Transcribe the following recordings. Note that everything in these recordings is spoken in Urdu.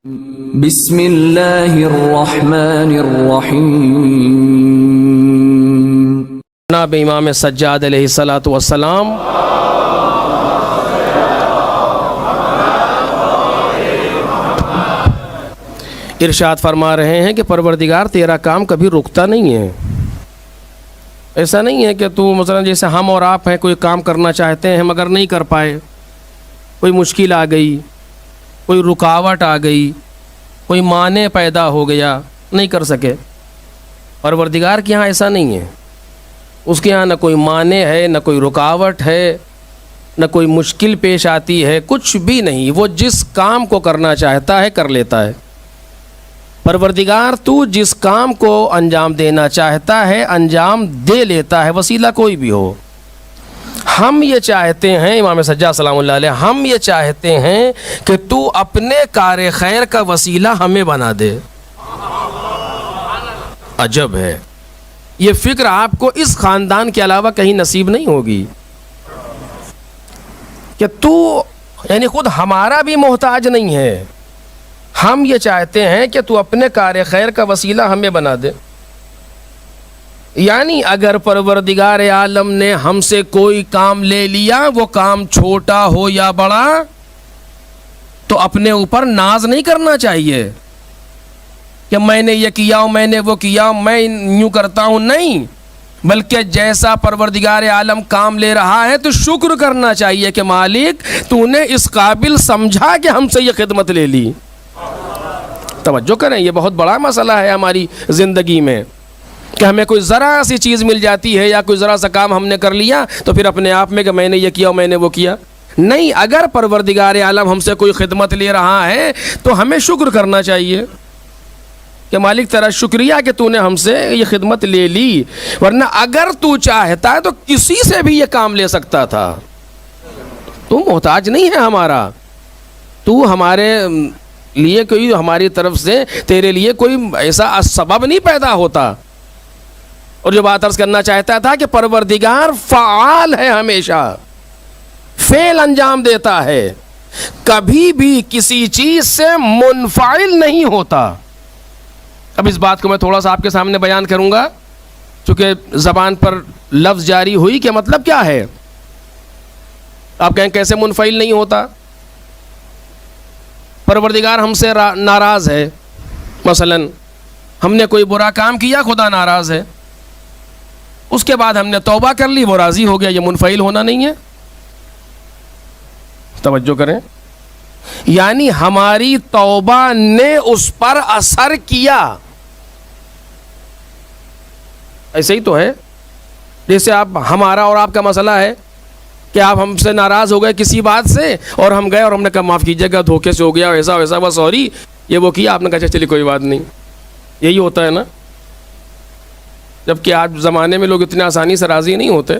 بسم اللہ الرحمن الرحیم۔ جناب امام سجاد علیہ السلام ارشاد فرما رہے ہیں کہ پروردگار تیرا کام کبھی رکتا نہیں ہے۔ ایسا نہیں ہے کہ تو مثلا جیسے ہم اور آپ ہیں، کوئی کام کرنا چاہتے ہیں مگر نہیں کر پائے، کوئی مشکل آ گئی، کوئی رکاوٹ آ گئی، کوئی مانع پیدا ہو گیا، نہیں کر سکے۔ پروردگار کے یہاں ایسا نہیں ہے، اس کے یہاں نہ کوئی مانع ہے، نہ کوئی رکاوٹ ہے، نہ کوئی مشکل پیش آتی ہے، کچھ بھی نہیں۔ وہ جس کام کو کرنا چاہتا ہے کر لیتا ہے۔ پروردگار تو جس کام کو انجام دینا چاہتا ہے انجام دے لیتا ہے، وسیلہ کوئی بھی ہو۔ ہم یہ چاہتے ہیں، امام سجاد سلام اللہ علیہ، ہم یہ چاہتے ہیں کہ تو اپنے کار خیر کا وسیلہ ہمیں بنا دے۔ عجب ہے، یہ فکر آپ کو اس خاندان کے علاوہ کہیں نصیب نہیں ہوگی کہ تو یعنی خود ہمارا بھی محتاج نہیں ہے، ہم یہ چاہتے ہیں کہ تو اپنے کار خیر کا وسیلہ ہمیں بنا دے۔ یعنی اگر پروردگار عالم نے ہم سے کوئی کام لے لیا، وہ کام چھوٹا ہو یا بڑا، تو اپنے اوپر ناز نہیں کرنا چاہیے کہ میں نے یہ کیا ہوں، میں نے وہ کیا، میں یوں کرتا ہوں، نہیں، بلکہ جیسا پروردگار عالم کام لے رہا ہے تو شکر کرنا چاہیے کہ مالک تو نے اس قابل سمجھا کہ ہم سے یہ خدمت لے لی۔ توجہ کریں، یہ بہت بڑا مسئلہ ہے ہماری زندگی میں کہ ہمیں کوئی ذرا سی چیز مل جاتی ہے یا کوئی ذرا سا کام ہم نے کر لیا تو پھر اپنے آپ میں کہ میں نے یہ کیا، میں نے وہ کیا، نہیں۔ اگر پروردگار عالم ہم سے کوئی خدمت لے رہا ہے تو ہمیں شکر کرنا چاہیے کہ مالک تیرا شکریہ کہ تو نے ہم سے یہ خدمت لے لی، ورنہ اگر تو چاہتا ہے تو کسی سے بھی یہ کام لے سکتا تھا۔ تو محتاج نہیں ہے ہمارا، تو ہمارے لیے کوئی، ہماری طرف سے تیرے لیے کوئی ایسا سبب نہیں پیدا ہوتا۔ اور جو بات عرض کرنا چاہتا تھا کہ پروردگار فعال ہے، ہمیشہ فعل انجام دیتا ہے، کبھی بھی کسی چیز سے منفعل نہیں ہوتا۔ اب اس بات کو میں تھوڑا سا آپ کے سامنے بیان کروں گا، چونکہ زبان پر لفظ جاری ہوئی کہ مطلب کیا ہے۔ آپ کہیں کیسے منفعل نہیں ہوتا؟ پروردگار ہم سے ناراض ہے، مثلا ہم نے کوئی برا کام کیا، خدا ناراض ہے، اس کے بعد ہم نے توبہ کر لی، وہ راضی ہو گیا، یہ منفعل ہونا نہیں ہے۔ توجہ کریں، یعنی ہماری توبہ نے اس پر اثر کیا۔ ایسے ہی تو ہے، جیسے آپ ہمارا اور آپ کا مسئلہ ہے کہ آپ ہم سے ناراض ہو گئے کسی بات سے اور ہم گئے اور ہم نے کہا معاف کیجیے گا، دھوکے سے ہو گیا، ایسا ویسا، بس سوری، یہ وہ کیا، آپ نے کہا چلیے کوئی بات نہیں۔ یہی ہوتا ہے نا، جبکہ آج زمانے میں لوگ اتنے آسانی سے راضی نہیں ہوتے،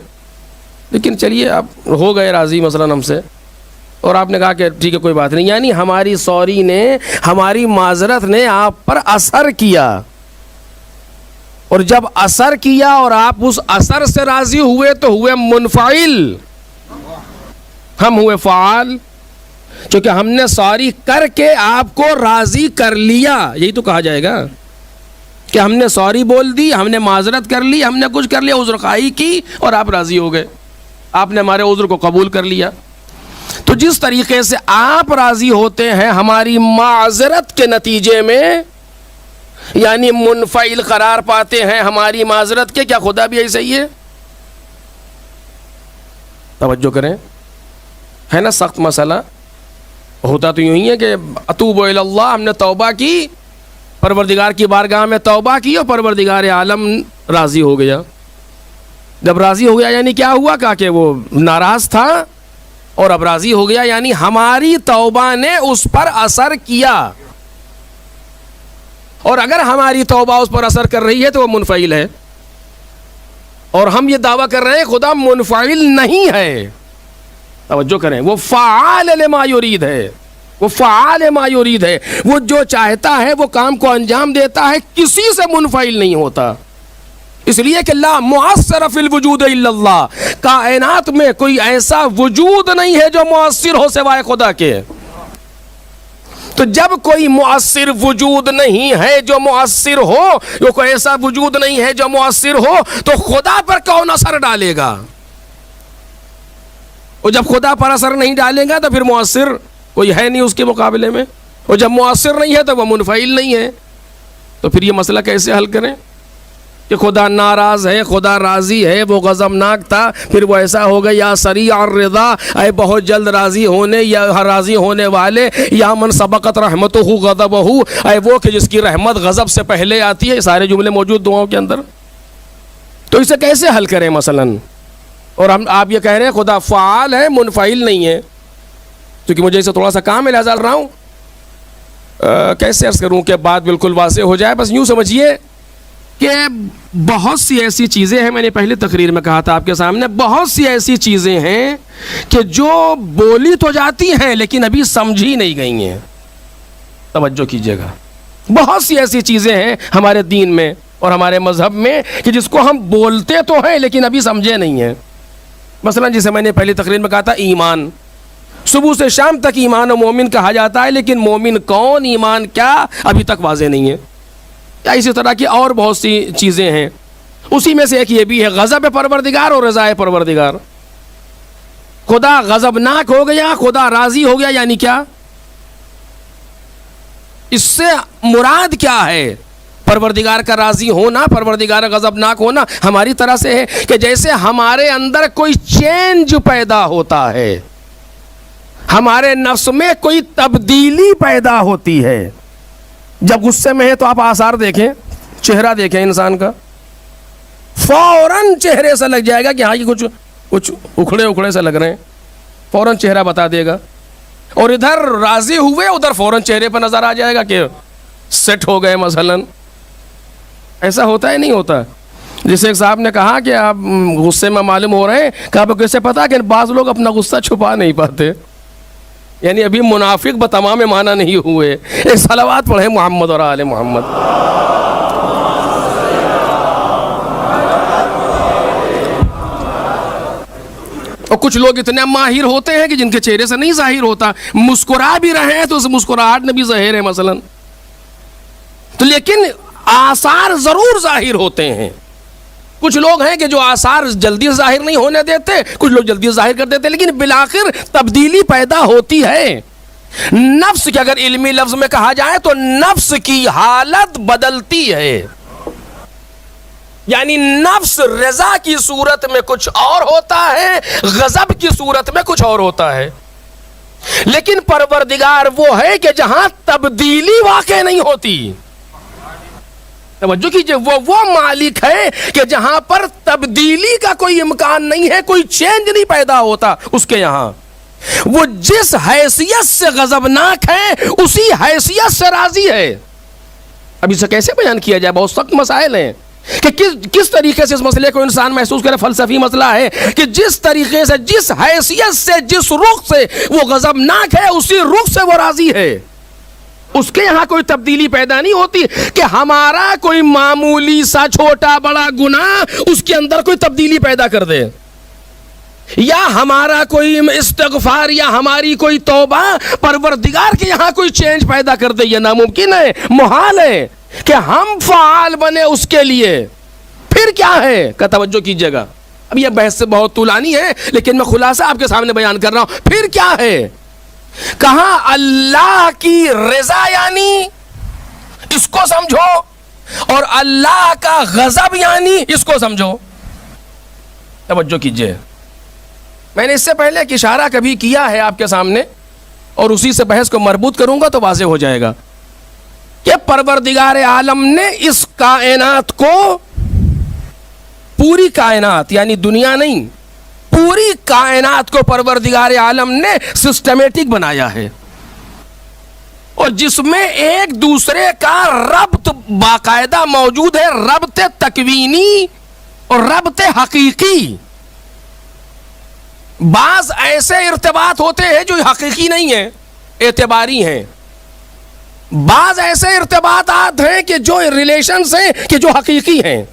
لیکن چلیے آپ ہو گئے راضی مثلا ہم سے، اور آپ نے کہا کہ ٹھیک ہے کوئی بات نہیں، یعنی ہماری سوری نے، ہماری معذرت نے آپ پر اثر کیا، اور جب اثر کیا اور آپ اس اثر سے راضی ہوئے تو ہوئے منفعل، ہم ہوئے فعال، چونکہ ہم نے سوری کر کے آپ کو راضی کر لیا۔ یہی تو کہا جائے گا کہ ہم نے سوری بول دی، ہم نے معذرت کر لی، ہم نے کچھ کر لیا، عذر خواہی کی اور آپ راضی ہو گئے، آپ نے ہمارے عذر کو قبول کر لیا۔ تو جس طریقے سے آپ راضی ہوتے ہیں ہماری معذرت کے نتیجے میں، یعنی منفعل قرار پاتے ہیں ہماری معذرت کے، کیا خدا بھی ایسا ہی ہے؟ توجہ کریں، ہے نا سخت مسئلہ۔ ہوتا تو یوں ہی ہے کہ اتوب الی اللہ، ہم نے توبہ کی، پروردگار کی بارگاہ میں توبہ کی اور پروردگار عالم راضی ہو گیا۔ جب راضی ہو گیا یعنی کیا ہوا؟ کہا کہ وہ ناراض تھا اور اب راضی ہو گیا، یعنی ہماری توبہ نے اس پر اثر کیا، اور اگر ہماری توبہ اس پر اثر کر رہی ہے تو وہ منفعل ہے، اور ہم یہ دعویٰ کر رہے ہیں خدا منفعل نہیں ہے۔ توجہ کریں، وہ فعال لما یرید ہے، وہ فعال ما یرید ہے، وہ جو چاہتا ہے وہ کام کو انجام دیتا ہے، کسی سے منفعل نہیں ہوتا۔ اس لیے کہ لا مؤثر فی الوجود الا اللہ، کائنات میں کوئی ایسا وجود نہیں ہے جو مؤثر ہو سوائے خدا کے۔ تو جب کوئی مؤثر وجود نہیں ہے جو مؤثر ہو، جو کوئی ایسا وجود نہیں ہے جو مؤثر ہو، تو خدا پر کون اثر ڈالے گا؟ اور جب خدا پر اثر نہیں ڈالے گا تو پھر مؤثر کوئی ہے نہیں اس کے مقابلے میں، اور جب مؤثر نہیں ہے تو وہ منفعل نہیں ہے. تو پھر یہ مسئلہ کیسے حل کریں کہ خدا ناراض ہے، خدا راضی ہے، وہ غضبناک تھا، پھر وہ ایسا ہو گیا یا سریع الرضا، اے بہت جلد راضی ہونے یا راضی ہونے والے، یا من سبقت رحمتہ غضبہ، اے وہ کہ جس کی رحمت غضب سے پہلے آتی ہے. یہ سارے جملے موجود دعاؤں کے اندر. تو اسے کیسے حل کریں مثلاً؟ اور آپ یہ کہہ رہے ہیں خدا فعال ہے، منفعل نہیں ہے. کیونکہ مجھے اسے تھوڑا سا کام ہے لہذا رہا ہوں، کیسے عرض کروں کہ بات بالکل واضح ہو جائے. بس یوں سمجھیے کہ بہت سی ایسی چیزیں ہیں، میں نے پہلے تقریر میں کہا تھا آپ کے سامنے، بہت سی ایسی چیزیں ہیں کہ جو بولی تو جاتی ہیں لیکن ابھی سمجھی نہیں گئی ہیں. توجہ کیجیے گا. بہت سی ایسی چیزیں ہیں ہمارے دین میں اور ہمارے مذہب میں کہ جس کو ہم بولتے تو ہیں لیکن ابھی سمجھے نہیں ہیں. مثلا جسے میں نے پہلی تقریر میں کہا تھا ایمان، صبح سے شام تک ایمان و مومن کہا جاتا ہے لیکن مومن کون، ایمان کیا، ابھی تک واضح نہیں ہے. یا اسی طرح کی اور بہت سی چیزیں ہیں. اسی میں سے ایک یہ بھی ہے غضب پروردگار اور رضا پروردگار. خدا غضبناک ہو گیا، خدا راضی ہو گیا، یعنی کیا؟ اس سے مراد کیا ہے؟ پروردگار کا راضی ہونا، پروردگار غضبناک ہونا ہماری طرح سے ہے کہ جیسے ہمارے اندر کوئی چینج پیدا ہوتا ہے، ہمارے نفس میں کوئی تبدیلی پیدا ہوتی ہے. جب غصے میں ہے تو آپ آثار دیکھیں، چہرہ دیکھیں انسان کا، فوراً چہرے سے لگ جائے گا کہ ہاں یہ کچھ اکھڑے سے لگ رہے ہیں، فوراً چہرہ بتا دے گا. اور ادھر راضی ہوئے ادھر فوراً چہرے پر نظر آ جائے گا کہ سیٹ ہو گئے مثلاً. ایسا ہوتا ہے نہیں ہوتا؟ جسے ایک صاحب نے کہا کہ آپ غصے میں معلوم ہو رہے ہیں، کہ آپ کو کیسے پتا کہ بعض لوگ اپنا غصہ چھپا نہیں پاتے، یعنی ابھی منافق بتمام معنی نہیں ہوئے. ایک صلوات پڑھیں محمد اور آل محمد. اور کچھ لوگ اتنے ماہر ہوتے ہیں کہ جن کے چہرے سے نہیں ظاہر ہوتا، مسکرا بھی رہے ہیں تو اس مسکراہٹ میں بھی ظاہر ہے مثلا. تو لیکن آثار ضرور ظاہر ہوتے ہیں. کچھ لوگ ہیں کہ جو آثار جلدی ظاہر نہیں ہونے دیتے، کچھ لوگ جلدی ظاہر کر دیتے، لیکن بالآخر تبدیلی پیدا ہوتی ہے. نفس کے اگر علمی لفظ میں کہا جائے تو نفس کی حالت بدلتی ہے. یعنی نفس رضا کی صورت میں کچھ اور ہوتا ہے، غضب کی صورت میں کچھ اور ہوتا ہے. لیکن پروردگار وہ ہے کہ جہاں تبدیلی واقع نہیں ہوتی. توجہ کیجئے، وہ مالک ہے کہ جہاں پر تبدیلی کا کوئی امکان نہیں ہے، کوئی چینج نہیں پیدا ہوتا اس کے یہاں. وہ جس حیثیت سے غضبناک ہے اسی حیثیت سے راضی ہے. اب اسے کیسے بیان کیا جائے؟ بہت سخت مسائل ہیں کہ کس طریقے سے اس مسئلے کو انسان محسوس کرے. فلسفی مسئلہ ہے کہ جس طریقے سے، جس حیثیت سے، جس رخ سے وہ غضبناک ہے اسی رخ سے وہ راضی ہے. اس کے یہاں کوئی تبدیلی پیدا نہیں ہوتی کہ ہمارا کوئی معمولی سا چھوٹا بڑا گناہ اس کے اندر کوئی تبدیلی پیدا کر دے، یا ہمارا کوئی استغفار یا ہماری کوئی توبہ پروردگار کے یہاں کوئی چینج پیدا کر دے. یہ ناممکن ہے، محال ہے کہ ہم فعال بنے اس کے لیے. پھر کیا ہے کا توجہ کیجیے گا. اب یہ بحث سے بہت طولانی ہے لیکن میں خلاصہ آپ کے سامنے بیان کر رہا ہوں. پھر کیا ہے؟ کہاں اللہ کی رضا یعنی اس کو سمجھو، اور اللہ کا غضب یعنی اس کو سمجھو. توجہ کیجئے، میں نے اس سے پہلے ایک اشارہ کبھی کیا ہے آپ کے سامنے اور اسی سے بحث کو مربوط کروں گا تو واضح ہو جائے گا کہ پروردگار عالم نے اس کائنات کو، پوری کائنات یعنی دنیا نہیں، پوری کائنات کو پروردگار عالم نے سسٹمیٹک بنایا ہے، اور جس میں ایک دوسرے کا ربط باقاعدہ موجود ہے، ربط تکوینی اور ربط حقیقی. بعض ایسے ارتباط ہوتے ہیں جو حقیقی نہیں ہیں، اعتباری ہیں. بعض ایسے ارتباطات ہیں کہ جو ریلیشنز ہیں کہ جو حقیقی ہیں.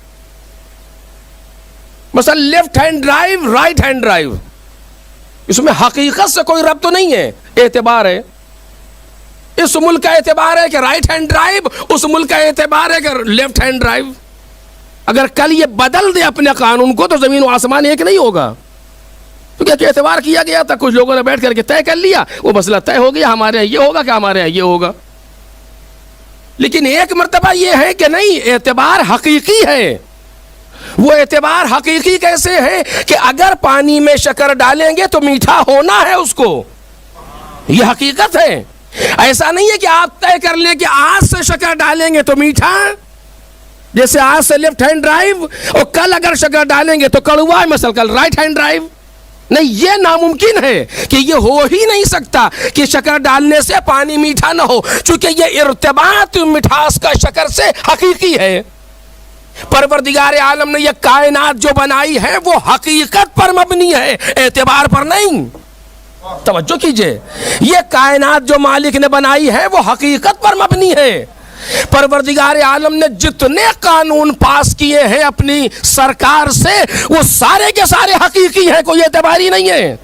مثلا left hand drive, right hand drive, اس میں حقیقت سے کوئی ربط تو نہیں ہے، اعتبار ہے. اس ملک کا اعتبار ہے کہ رائٹ ہینڈ ڈرائیو، اس ملک کا اعتبار ہے کہ لیفٹ ہینڈ ڈرائیو. اگر کل یہ بدل دے اپنے قانون کو تو زمین و آسمان ایک نہیں ہوگا. تو کیا اعتبار کیا گیا تھا، کچھ لوگوں نے بیٹھ کر کے طے کر لیا، وہ مسئلہ طے ہو گیا، ہمارے یہاں یہ ہوگا کہ ہمارے یہاں یہ ہوگا. لیکن ایک مرتبہ یہ ہے کہ نہیں، اعتبار حقیقی ہے. وہ اعتبار حقیقی کیسے ہے کہ اگر پانی میں شکر ڈالیں گے تو میٹھا ہونا ہے اس کو، یہ حقیقت ہے. ایسا نہیں ہے کہ آپ طے کر لیں کہ آج سے شکر ڈالیں گے تو میٹھا، جیسے آج سے لیفٹ ہینڈ ڈرائیو اور کل اگر شکر ڈالیں گے تو کڑوا، مثلا کل رائٹ ہینڈ ڈرائیو. نہیں، یہ ناممکن ہے کہ یہ ہو ہی نہیں سکتا کہ شکر ڈالنے سے پانی میٹھا نہ ہو، چونکہ یہ ارتباط مٹھاس کا شکر سے حقیقی ہے. پروردگار عالم نے یہ کائنات جو بنائی ہے وہ حقیقت پر مبنی ہے، اعتبار پر نہیں. توجہ کیجئے، یہ کائنات جو مالک نے بنائی ہے وہ حقیقت پر مبنی ہے. پروردگار عالم نے جتنے قانون پاس کیے ہیں اپنی سرکار سے، وہ سارے کے سارے حقیقی ہیں، کوئی اعتباری نہیں ہے.